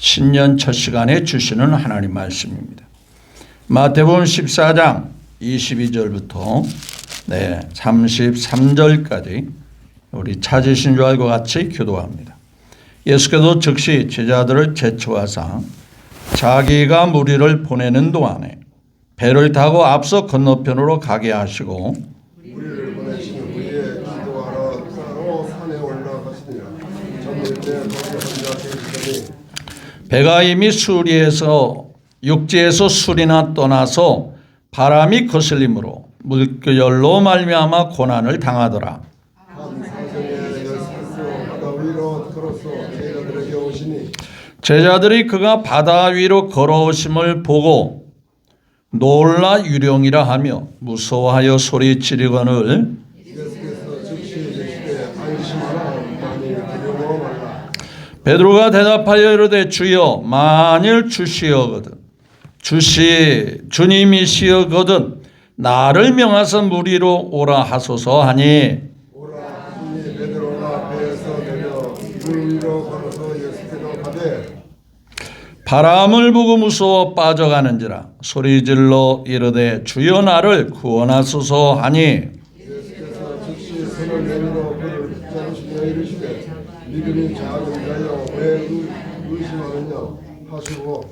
신년 첫 시간에 주시는 하나님 말씀입니다. 마태복음 14장 22절부터 33절까지 우리 찾으신 줄 알고 같이 기도합니다. 예수께서 즉시 제자들을 제쳐와사 자기가 무리를 보내는 동안에 배를 타고 앞서 건너편으로 가게 하시고 우리를 보내신 후에 기도하러 따로 산에 올라가시니라. 저녁 때 거기 혼자 계시더니 배가 이미 육지에서 수리나 떠나서 바람이 거슬림으로 물결로 말미암아 고난을 당하더라. 한 사생의 열쇠로 바다 위로 걸어서 제자들에게 오시니 제자들이 그가 바다 위로 걸어오심을 보고 놀라 유령이라 하며 무서워하여 소리치리거늘 예수께서 즉시 이르시되 안심하라 많이 두려워 말라. 베드로가 대답하여 이르되 주여 만일 주님이시여거든 나를 명하사 무리로 오라 하소서 하니 오라 하시니 베드로가 배에서 내려 물 위로 걸어서 예수께로 가되 바람을 보고 무서워 빠져가는지라 소리질러 이르되 주여 나를 구원하소서 하니 예수께서 즉시 손을 내밀어 그를 붙잡으시며 이르시되 믿음이 작은 자여 왜 의심하느냐 하시고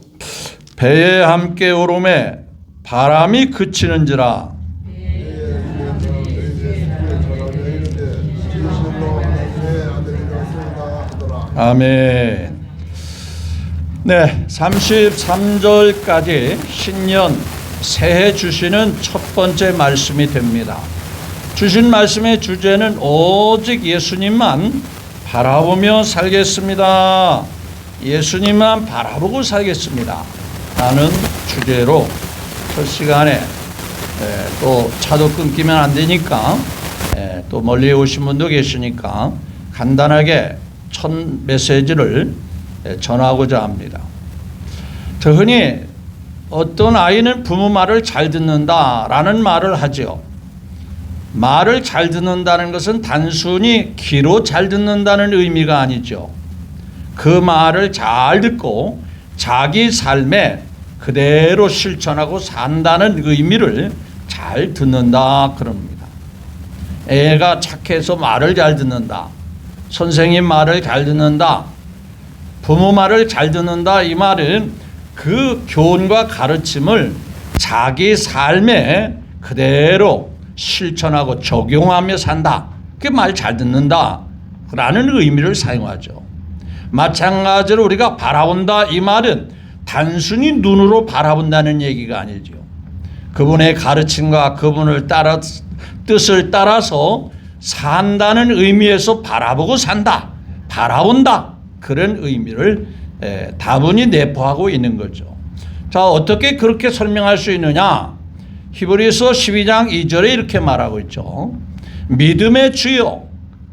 배에 함께 오르매 바람이 그치는지라 아멘. 33절까지 신년 새해 주시는 첫 번째 말씀이 됩니다. 주신 말씀의 주제는 오직 예수님만 바라보며 살겠습니다. 예수님만 바라보고 살겠습니다. 라는 주제로 첫 시간에 또 차도 끊기면 안 되니까 또 멀리 오신 분도 계시니까 간단하게 첫 메시지를 전하고자 합니다. 흔히 어떤 아이는 부모 말을 잘 듣는다라는 말을 하죠. 말을 잘 듣는다는 것은 단순히 귀로 잘 듣는다는 의미가 아니죠. 그 말을 잘 듣고 자기 삶에 그대로 실천하고 산다는 의미를 잘 듣는다 그럽니다. 애가 착해서 말을 잘 듣는다. 선생님 말을 잘 듣는다. 부모 말을 잘 듣는다. 이 말은 그 교훈과 가르침을 자기 삶에 그대로 실천하고 적용하며 산다. 그 말 잘 듣는다 라는 의미를 사용하죠. 마찬가지로 우리가 바라본다 이 말은 단순히 눈으로 바라본다는 얘기가 아니죠. 그분의 가르침과 그분을 뜻을 따라서 산다는 의미에서 바라보고 산다. 바라본다. 그런 의미를 다분히 내포하고 있는 거죠. 자, 어떻게 그렇게 설명할 수 있느냐? 히브리서 12장 2절에 이렇게 말하고 있죠. 믿음의 주여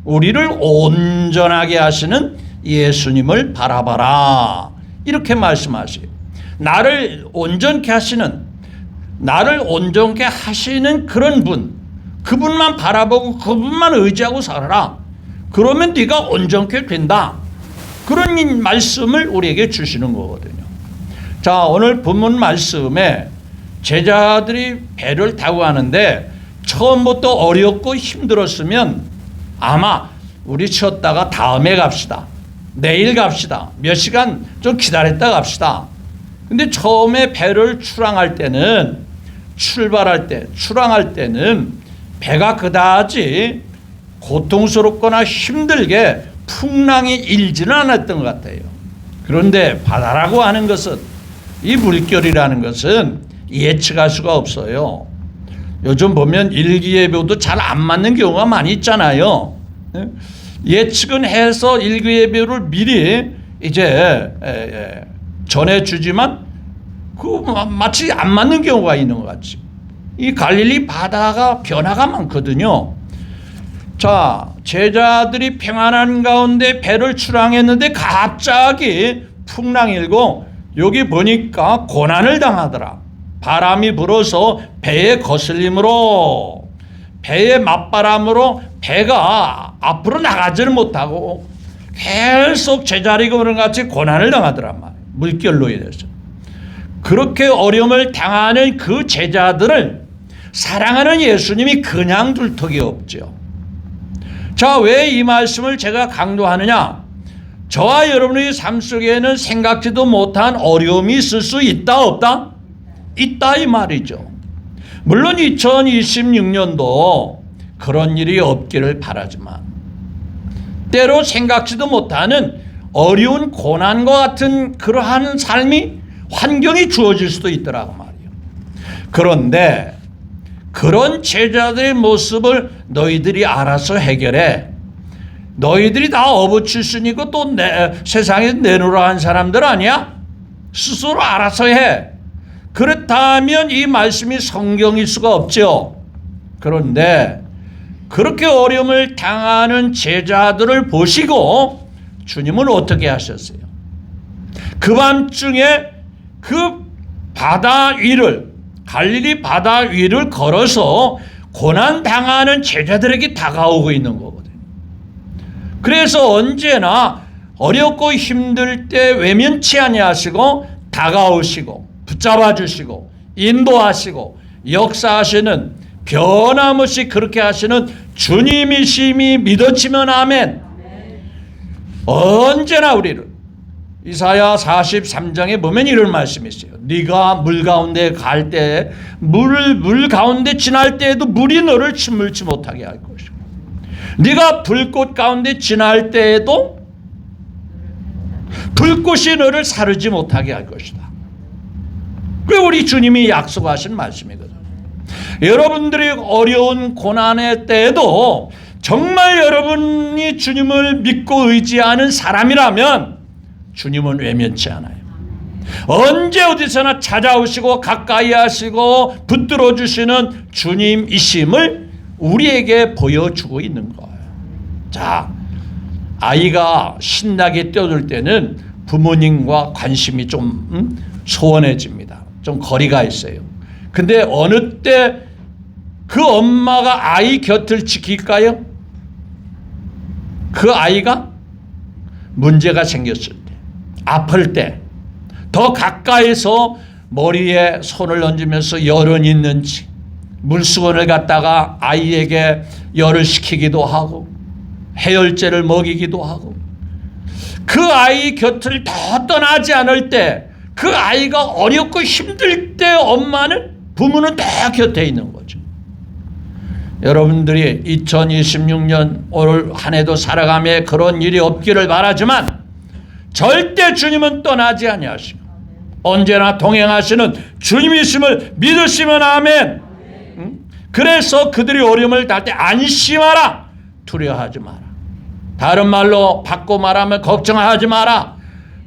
우리를 온전하게 하시는 예수님을 바라봐라. 이렇게 말씀하세요. 나를 온전케 하시는 그런 분, 그분만 바라보고 그분만 의지하고 살아라. 그러면 네가 온전케 된다. 그런 말씀을 우리에게 주시는 거거든요. 자, 오늘 본문 말씀에 제자들이 배를 타고 가는데 처음부터 어렵고 힘들었으면 아마 우리 쉬었다가 다음에 갑시다. 내일 갑시다. 몇 시간 좀 기다렸다 갑시다. 근데 처음에 배를 출항할 때는 배가 그다지 고통스럽거나 힘들게 풍랑이 일지는 않았던 것 같아요. 그런데 바다라고 하는 것은 이 물결이라는 것은 예측할 수가 없어요. 요즘 보면 일기예보도 잘 안 맞는 경우가 많이 있잖아요. 예측은 해서 일기예보를 미리 이제 전해주지만 그 마치 안 맞는 경우가 있는 것 같지. 이 갈릴리 바다가 변화가 많거든요. 자, 제자들이 평안한 가운데 배를 출항했는데 갑자기 풍랑이 일고 여기 보니까 고난을 당하더라. 바람이 불어서 배에 거슬림으로 배의 맞바람으로 배가 앞으로 나가지를 못하고 계속 제자리걸음 같이 고난을 당하더란 말이에요. 물결로 인해서. 그렇게 어려움을 당하는 그 제자들을 사랑하는 예수님이 그냥 둘 턱이 없죠. 자, 왜 이 말씀을 제가 강조하느냐? 저와 여러분의 삶 속에는 생각지도 못한 어려움이 있을 수 있다 없다? 있다 이 말이죠. 물론 2026년도 그런 일이 없기를 바라지만 때로 생각지도 못하는 어려운 고난과 같은 그러한 삶이 환경이 주어질 수도 있더라고 말이에요. 그런데 그런 제자들의 모습을 너희들이 알아서 해결해. 너희들이 다 어부 출신이고 또 세상에 내놓으라 한 사람들 아니야? 스스로 알아서 해. 그렇다면 이 말씀이 성경일 수가 없죠. 그런데 그렇게 어려움을 당하는 제자들을 보시고 주님은 어떻게 하셨어요? 그 밤중에 그 바다 위를, 갈릴리 바다 위를 걸어서 고난당하는 제자들에게 다가오고 있는 거거든요. 그래서 언제나 어렵고 힘들 때 외면치 아니하시고 다가오시고 붙잡아 주시고 인도하시고 역사하시는, 변함없이 그렇게 하시는 주님이심이 믿어지면 아멘. 언제나 우리를, 이사야 43장에 보면 이런 말씀이 있어요. 네가 물 가운데 갈 때, 물 가운데 지날 때에도 물이 너를 침몰치 못하게 할 것이고, 네가 불꽃 가운데 지날 때에도 불꽃이 너를 사르지 못하게 할 것이다. 그게 우리 주님이 약속하신 말씀이거든요. 여러분들이 어려운 고난의 때에도 정말 여러분이 주님을 믿고 의지하는 사람이라면 주님은 외면치 않아요. 언제 어디서나 찾아오시고 가까이 하시고 붙들어 주시는 주님이심을 우리에게 보여주고 있는 거예요. 자, 아이가 신나게 뛰어들 때는 부모님과 관심이 좀 소원해집니다. 좀 거리가 있어요. 근데 어느 때 그 엄마가 아이 곁을 지킬까요? 그 아이가 문제가 생겼을 때, 아플 때 더 가까이서 머리에 손을 얹으면서 열은 있는지 물수건을 갖다가 아이에게 열을 식히기도 하고 해열제를 먹이기도 하고, 그 아이 곁을 더 떠나지 않을 때, 그 아이가 어렵고 힘들 때 엄마는, 부모는 다 곁에 있는 거죠. 여러분들이 2026년 올 한 해도 살아가며 그런 일이 없기를 바라지만 절대 주님은 떠나지 아니하시고 언제나 동행하시는 주님이심을 믿으시면 아멘. 그래서 그들이 어려움을 당할 때 안심하라, 두려워하지 마라. 다른 말로 바꿔 말하면 걱정하지 마라,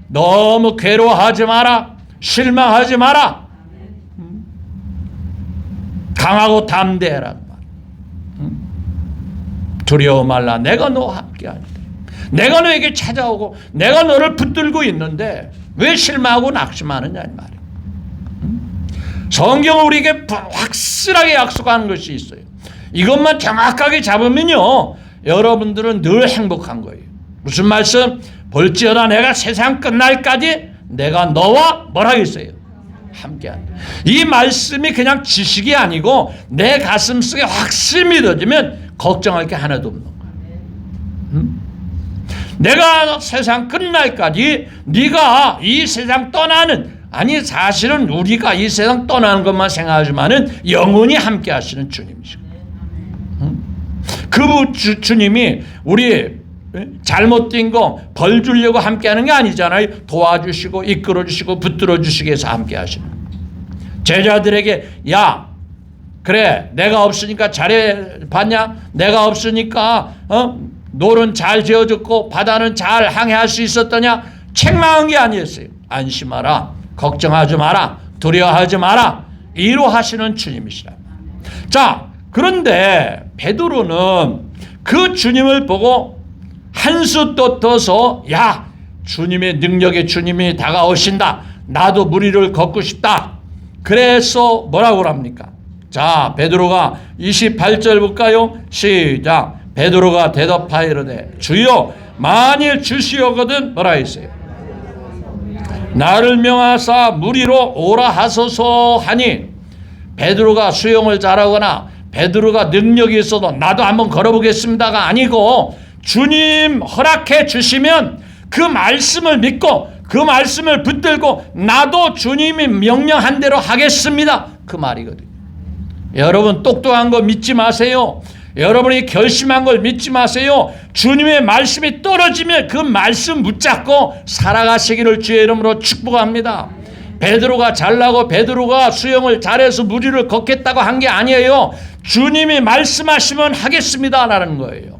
너무 괴로워하지 마라, 실망하지 마라, 강하고 담대해라. 두려워 말라, 내가 너와 함께하리라. 내가 너에게 찾아오고 내가 너를 붙들고 있는데 왜 실망하고 낙심하느냐 이 말이에요. 성경은 우리에게 확실하게 약속하는 것이 있어요. 이것만 정확하게 잡으면요, 여러분들은 늘 행복한 거예요. 무슨 말씀? 볼지어다 내가 세상 끝날까지 내가 너와 뭐라 했어요? 함께한다. 이 말씀이 그냥 지식이 아니고 내 가슴속에 확실히 믿어지면 걱정할 게 하나도 없는 거야. 내가 세상 끝날까지 네가 이 세상 떠나는, 아니 사실은 우리가 이 세상 떠나는 것만 생각하지만은 영원히 함께 하시는 주님이시고, 그 주님이 우리 잘못된 거 벌 주려고 함께 하는 게 아니잖아요. 도와주시고 이끌어 주시고 붙들어 주시기 위해서 함께 하시는. 제자들에게 야, 그래 내가 없으니까 잘해 봤냐? 내가 없으니까 노는 잘 지어졌고 바다는 잘 항해할 수 있었더냐? 책망한 게 아니었어요. 안심하라, 걱정하지 마라, 두려워하지 마라, 이로 하시는 주님이시라. 자, 그런데 베드로는 그 주님을 보고 한 수 떠서 야, 주님의 능력의 주님이 다가오신다, 나도 무리를 걷고 싶다. 그래서 뭐라고 합니까? 자, 베드로가 28절 볼까요? 시작. 베드로가 대답하여 이르되 주여 만일 주시오거든 뭐라 했어요? 나를 명하사 무리로 오라 하소서 하니, 베드로가 수영을 잘하거나 베드로가 능력이 있어도 나도 한번 걸어보겠습니다가 아니고, 주님 허락해 주시면 그 말씀을 믿고 그 말씀을 붙들고 나도 주님이 명령한 대로 하겠습니다, 그 말이거든요. 여러분 똑똑한 거 믿지 마세요. 여러분이 결심한 걸 믿지 마세요. 주님의 말씀이 떨어지면 그 말씀 붙잡고 살아가시기를 주의 이름으로 축복합니다. 베드로가 잘나고 베드로가 수영을 잘해서 무리를 걷겠다고 한 게 아니에요. 주님이 말씀하시면 하겠습니다라는 거예요.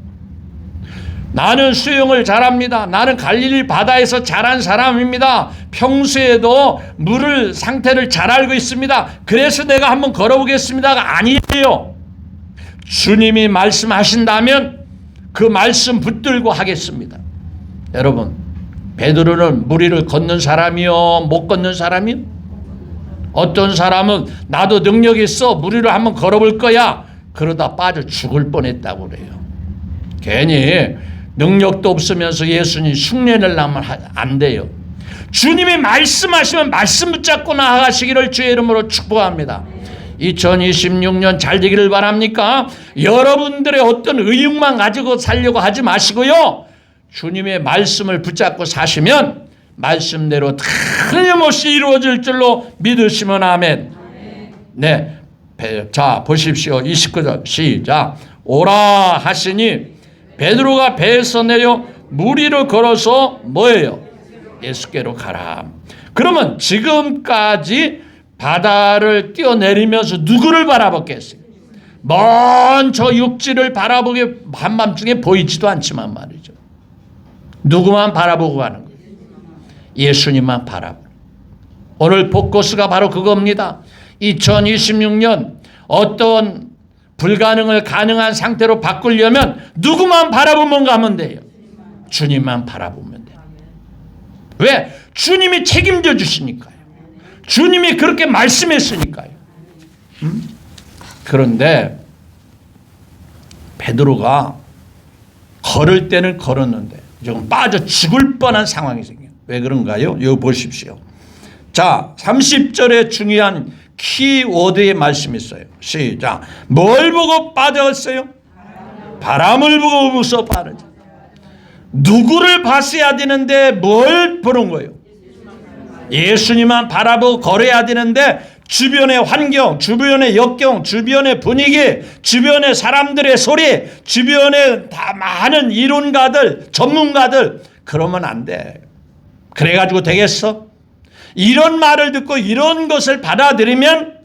나는 수영을 잘합니다. 나는 갈릴리 바다에서 자란 사람입니다. 평소에도 물을 상태를 잘 알고 있습니다. 그래서 내가 한번 걸어보겠습니다가 아니에요. 주님이 말씀하신다면 그 말씀 붙들고 하겠습니다. 여러분, 베드로는 무리를 걷는 사람이요, 못 걷는 사람이요? 어떤 사람은 나도 능력이 있어 무리를 한번 걸어볼 거야, 그러다 빠져 죽을 뻔했다고 그래요. 괜히 능력도 없으면서 예수님 흉내를 내면 안 돼요. 주님이 말씀하시면 말씀 붙잡고 나아가시기를 주의 이름으로 축복합니다. 2026년 잘 되기를 바랍니까? 여러분들의 어떤 의욕만 가지고 살려고 하지 마시고요, 주님의 말씀을 붙잡고 사시면 말씀대로 틀림없이 이루어질 줄로 믿으시면 아멘. 네, 자 보십시오. 29절 시작. 오라 하시니 베드로가 배에서 내려 무리를 걸어서 뭐예요? 예수께로 가라. 그러면 지금까지 바다를 뛰어내리면서 누구를 바라봤겠어요? 먼 저 육지를 바라보게 한밤중에 보이지도 않지만 말이죠. 누구만 바라보고 가는 거예요? 예수님만 바라보고. 오늘 포커스가 바로 그겁니다. 2026년 어떤 불가능을 가능한 상태로 바꾸려면 누구만 바라보면 가면 돼요? 주님만 바라보면 돼요. 왜? 주님이 책임져 주시니까요. 주님이 그렇게 말씀했으니까요. 그런데 베드로가 걸을 때는 걸었는데 지금 빠져 죽을 뻔한 상황이 생겨요. 왜 그런가요? 여기 보십시오. 자, 30절에 중요한 키워드의 말씀이 있어요. 시작. 뭘 보고 빠졌어요? 바람을 보고 무서 빠르죠. 누구를 봤어야 되는데 뭘 보는 거예요? 예수님만 바라보고 걸어야 되는데 주변의 환경, 주변의 역경, 주변의 분위기, 주변의 사람들의 소리, 주변의 다 많은 이론가들, 전문가들, 그러면 안 돼. 그래가지고 되겠어? 이런 말을 듣고 이런 것을 받아들이면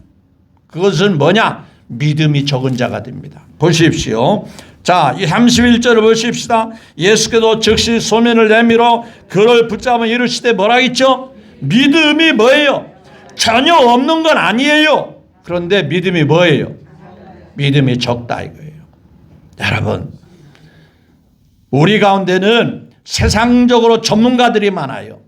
그것은 뭐냐? 믿음이 적은 자가 됩니다. 보십시오. 자, 이 31절을 보십시다. 예수께서 즉시 소면을 내밀어 그를 붙잡아 이르시되 뭐라 했죠? 믿음이 뭐예요? 전혀 없는 건 아니에요. 그런데 믿음이 뭐예요? 믿음이 적다 이거예요. 여러분, 우리 가운데는 세상적으로 전문가들이 많아요.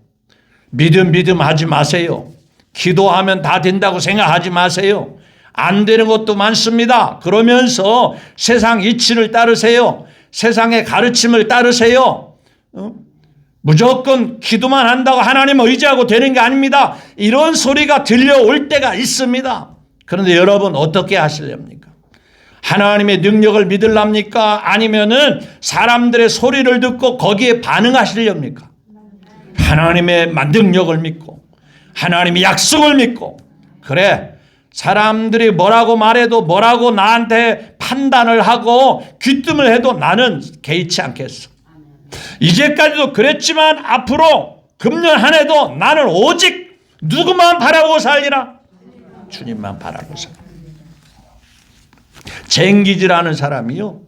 믿음 하지 마세요. 기도하면 다 된다고 생각하지 마세요. 안 되는 것도 많습니다. 그러면서 세상 이치를 따르세요. 세상의 가르침을 따르세요. 무조건 기도만 한다고 하나님 의지하고 되는 게 아닙니다. 이런 소리가 들려올 때가 있습니다. 그런데 여러분 어떻게 하시렵니까? 하나님의 능력을 믿으랍니까? 아니면은 사람들의 소리를 듣고 거기에 반응하시렵니까? 하나님의 능력을 믿고 하나님의 약속을 믿고, 그래 사람들이 뭐라고 말해도 뭐라고 나한테 판단을 하고 귀뜸을 해도 나는 개의치 않겠어. 이제까지도 그랬지만 앞으로 금년 한 해도 나는 오직 누구만 바라보고 살리라? 주님만 바라보고 살리라. 쟁기지라는 사람이요,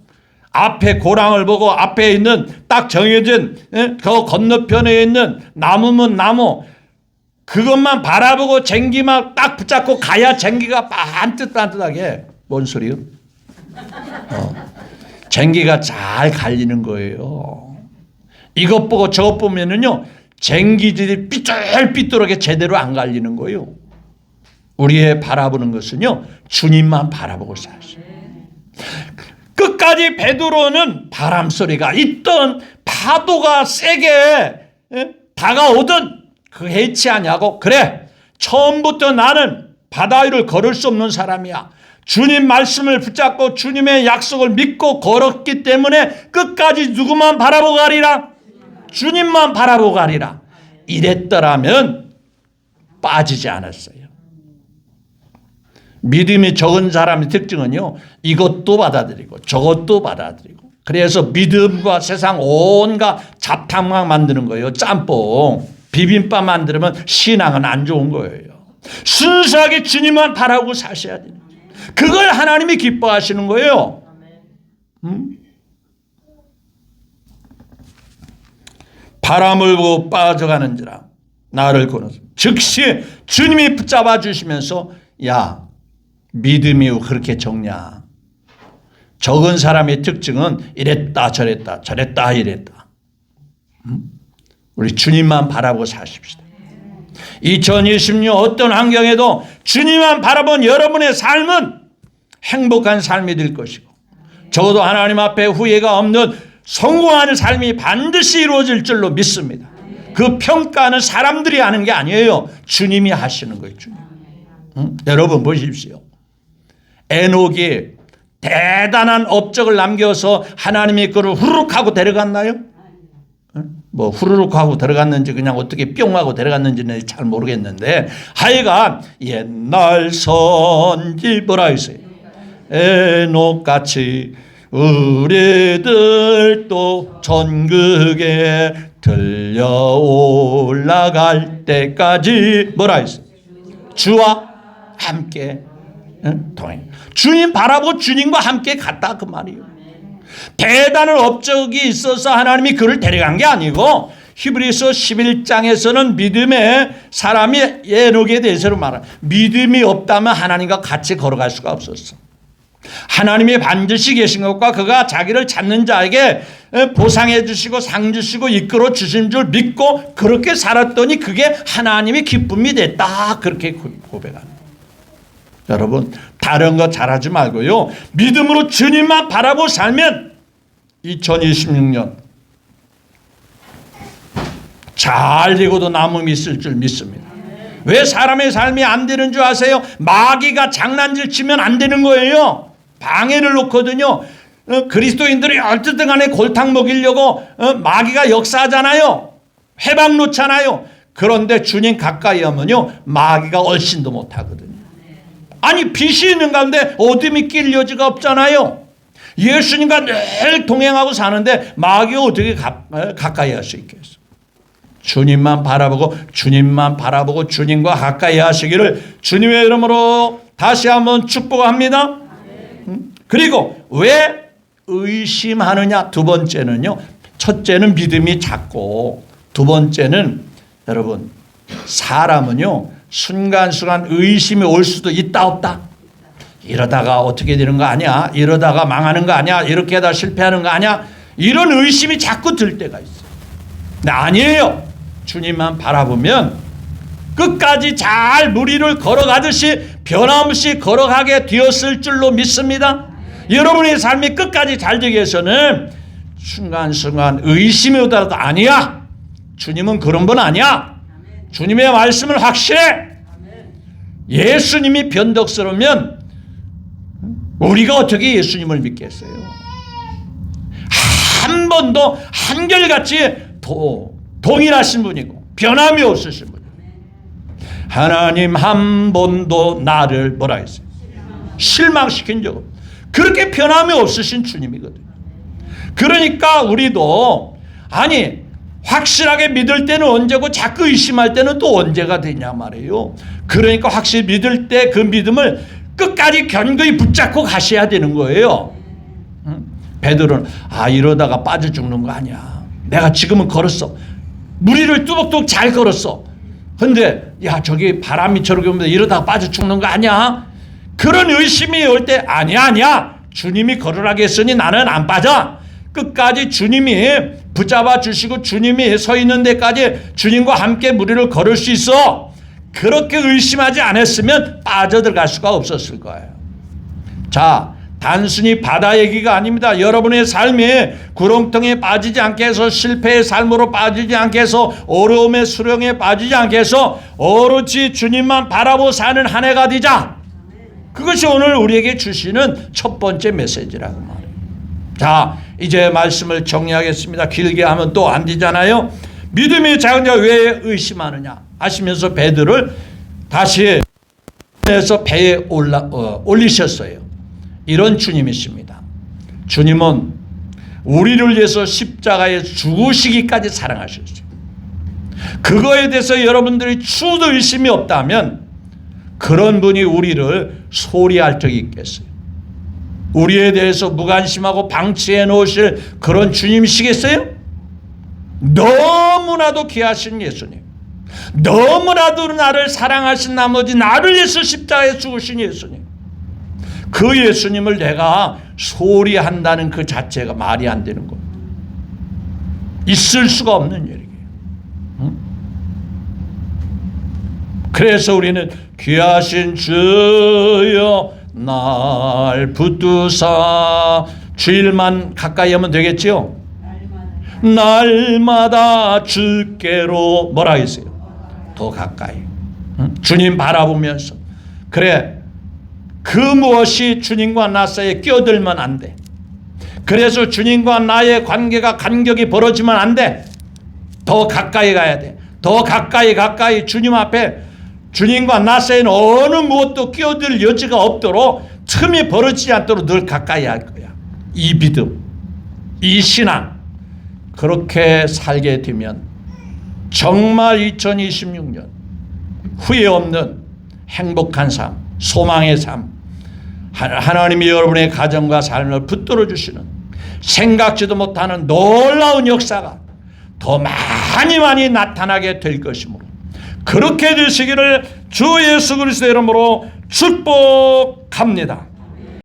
앞에 고랑을 보고 앞에 있는 딱 정해진 그 건너편에 있는 나무면 나무, 그것만 바라보고 쟁기만 딱 붙잡고 가야 쟁기가 반듯반듯하게. 뭔 소리요? 쟁기가 잘 갈리는 거예요. 이것 보고 저것 보면은요, 쟁기들이 삐뚤삐뚤하게 제대로 안 갈리는 거예요. 우리의 바라보는 것은요, 주님만 바라보고 살아요. 끝까지 베드로는 바람 소리가 있던 파도가 세게 다가오던 그 해치 아니하고 그래 처음부터 나는 바다 위를 걸을 수 없는 사람이야. 주님 말씀을 붙잡고 주님의 약속을 믿고 걸었기 때문에 끝까지 누구만 바라보고 가리라? 주님만 바라보고 가리라. 이랬더라면 빠지지 않았어요. 믿음이 적은 사람의 특징은요, 이것도 받아들이고 저것도 받아들이고, 그래서 믿음과 세상 온갖 잡탕만 만드는 거예요. 짬뽕, 비빔밥 만들면 신앙은 안 좋은 거예요. 순수하게 주님만 바라고 사셔야 돼요. 그걸 하나님이 기뻐하시는 거예요. 바람을 보고 빠져가는지라 나를 거느서 즉시 주님이 붙잡아 주시면서 야 믿음이 그렇게 적냐. 적은 사람의 특징은 이랬다 저랬다 저랬다 이랬다. 우리 주님만 바라보고 사십시다. 2020년 어떤 환경에도 주님만 바라본 여러분의 삶은 행복한 삶이 될 것이고 적어도 하나님 앞에 후회가 없는 성공하는 삶이 반드시 이루어질 줄로 믿습니다. 그 평가는 사람들이 하는 게 아니에요. 주님이 하시는 거예요. 주님. 여러분 보십시오. 에녹이 대단한 업적을 남겨서 하나님이 그를 후루룩 하고 데려갔나요? 뭐 후루룩 하고 들어갔는지 그냥 어떻게 뿅 하고 데려갔는지는 잘 모르겠는데 하여간 옛날 선지 뭐라 했어요? 에녹같이 우리들도 전극에 들려 올라갈 때까지 뭐라 했어요? 주와 함께 동행. 주님 바라보고 주님과 함께 갔다 그 말이에요. 대단한 업적이 있어서 하나님이 그를 데려간 게 아니고 히브리서 11장에서는 믿음의 사람이 에녹에 대해서 말합니다. 믿음이 없다면 하나님과 같이 걸어갈 수가 없었어. 하나님이 반드시 계신 것과 그가 자기를 찾는 자에게 보상해 주시고 상 주시고 이끌어 주신 줄 믿고 그렇게 살았더니 그게 하나님의 기쁨이 됐다. 그렇게 고백합니다. 여러분 다른 거 잘하지 말고요. 믿음으로 주님만 바라보고 살면 2026년 잘 되고도 남음이 있을 줄 믿습니다. 왜 사람의 삶이 안 되는 줄 아세요? 마귀가 장난질 치면 안 되는 거예요. 방해를 놓거든요. 그리스도인들이 어쨌든 간에 골탕 먹이려고 마귀가 역사하잖아요. 해방 놓잖아요. 그런데 주님 가까이 하면요 마귀가 얼씬도 못하거든요. 아니 빛이 있는 가운데 어둠이 낄 여지가 없잖아요. 예수님과 늘 동행하고 사는데 마귀가 어떻게 가까이 할 수 있겠어요? 주님만 바라보고 주님만 바라보고 주님과 가까이 하시기를 주님의 이름으로 다시 한번 축복합니다. 그리고 왜 의심하느냐? 두 번째는요. 첫째는 믿음이 작고 두 번째는 여러분 사람은요 순간순간 의심이 올 수도 있다 없다. 이러다가 어떻게 되는 거 아니야? 이러다가 망하는 거 아니야? 이렇게 하다 실패하는 거 아니야? 이런 의심이 자꾸 들 때가 있어요. 근데 아니에요. 주님만 바라보면 끝까지 잘 무리를 걸어가듯이 변함없이 걸어가게 되었을 줄로 믿습니다. 여러분의 삶이 끝까지 잘 되기 위해서는 순간순간 의심이 오더라도 아니야. 주님은 그런 분 아니야. 주님의 말씀은 확실해. 예수님이 변덕스러우면 우리가 어떻게 예수님을 믿겠어요? 한 번도 한결같이 동일하신 분이고 변함이 없으신 분이고 하나님 한 번도 나를 뭐라 했어요? 실망시킨 적 없어요. 그렇게 변함이 없으신 주님이거든요. 그러니까 우리도 아니 확실하게 믿을 때는 언제고 자꾸 의심할 때는 또 언제가 되냐 말이에요. 그러니까 확실히 믿을 때 그 믿음을 끝까지 견고히 붙잡고 가셔야 되는 거예요. 베드로는 이러다가 빠져 죽는 거 아니야. 내가 지금은 걸었어. 무리를 뚜벅뚜벅 잘 걸었어. 근데 야 저기 바람이 저렇게 오면 이러다가 빠져 죽는 거 아니야. 그런 의심이 올 때 아니야. 주님이 걸으라고 했으니 나는 안 빠져. 끝까지 주님이 붙잡아 주시고 주님이 서 있는 데까지 주님과 함께 무리를 걸을 수 있어. 그렇게 의심하지 않았으면 빠져들어갈 수가 없었을 거예요. 자, 단순히 바다 얘기가 아닙니다. 여러분의 삶에 구렁텅이에 빠지지 않게 해서 실패의 삶으로 빠지지 않게 해서 어려움의 수렁에 빠지지 않게 해서 오로지 주님만 바라보고 사는 한 해가 되자. 그것이 오늘 우리에게 주시는 첫 번째 메시지라고 말해요. 자, 이제 말씀을 정리하겠습니다. 길게 하면 또 안 되잖아요. 믿음이 작은 자 왜 의심하느냐 하시면서 베드를 다시 해서 배에 올리셨어요. 이런 주님이십니다. 주님은 우리를 위해서 십자가에 죽으시기까지 사랑하셨어요. 그거에 대해서 여러분들이 추도 의심이 없다면 그런 분이 우리를 소리할 적이 있겠어요. 우리에 대해서 무관심하고 방치해 놓으실 그런 주님이시겠어요? 너무나도 귀하신 예수님, 너무나도 나를 사랑하신 나머지 나를 위해서 십자가에 죽으신 예수님, 그 예수님을 내가 소리한다는 그 자체가 말이 안 되는 겁니다. 있을 수가 없는 일이에요. 그래서 우리는 귀하신 주여 날 붙드사, 주일만 가까이 하면 되겠지요. 날마다 주께로 뭐라 했어요? 더 가까이. 주님 바라보면서. 그래, 그 무엇이 주님과 나 사이에 끼어들면 안 돼. 그래서 주님과 나의 관계가 간격이 벌어지면 안 돼. 더 가까이 가야 돼. 더 가까이 주님 앞에 주님과 나 사이에는 어느 무엇도 끼어들 여지가 없도록 틈이 벌어지지 않도록 늘 가까이 할 거야. 이 믿음, 이 신앙, 그렇게 살게 되면 정말 2026년 후회 없는 행복한 삶, 소망의 삶, 하나님이 여러분의 가정과 삶을 붙들어 주시는 생각지도 못하는 놀라운 역사가 더 많이 나타나게 될 것이므로 그렇게 되시기를 주 예수 그리스도의 이름으로 축복합니다.